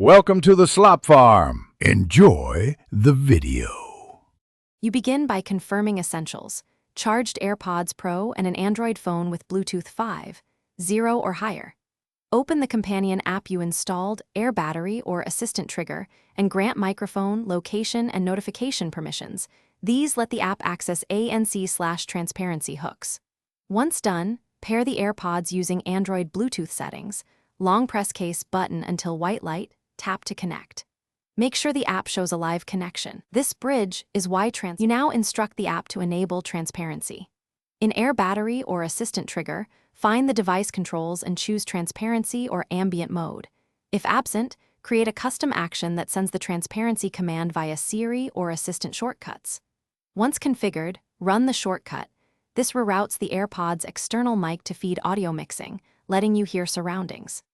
Welcome to the Slop Farm. Enjoy the video. You begin by confirming essentials: charged Airpods Pro and an Android phone with Bluetooth 5.0 or higher. Open the companion app you installed, Air Battery or Assistant Trigger, and grant microphone, location, and notification permissions. These let the app access ANC/transparency hooks. Once done, pair the AirPods using Android Bluetooth settings. Long press case button until white light, tap to connect. Make sure the app shows a live connection. This bridge is why you now instruct the app to enable transparency. In Air Battery or Assistant Trigger, find the device controls and choose transparency or ambient mode. If absent, create a custom action that sends the transparency command via Siri or Assistant shortcuts. Once configured, run the shortcut. This reroutes the AirPod's external mic to feed audio mixing, letting you hear surroundings.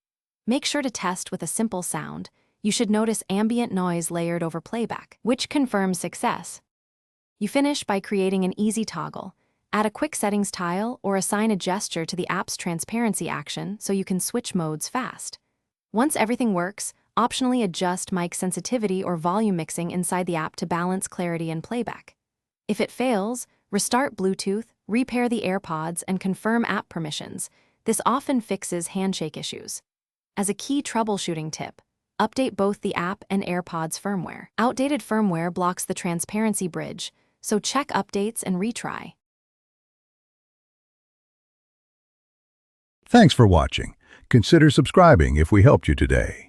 Make sure to test with a simple sound. You should notice ambient noise layered over playback, which confirms success. You finish by creating an easy toggle. Add a quick settings tile or assign a gesture to the app's transparency action so you can switch modes fast. Once everything works, optionally adjust mic sensitivity or volume mixing inside the app to balance clarity and playback. If it fails, restart Bluetooth, repair the AirPods, and confirm app permissions. This often fixes handshake issues. As a key troubleshooting tip, update both the app and AirPods firmware. Outdated firmware blocks the transparency bridge, so check updates and retry. Thanks for watching. Consider subscribing if we helped you today.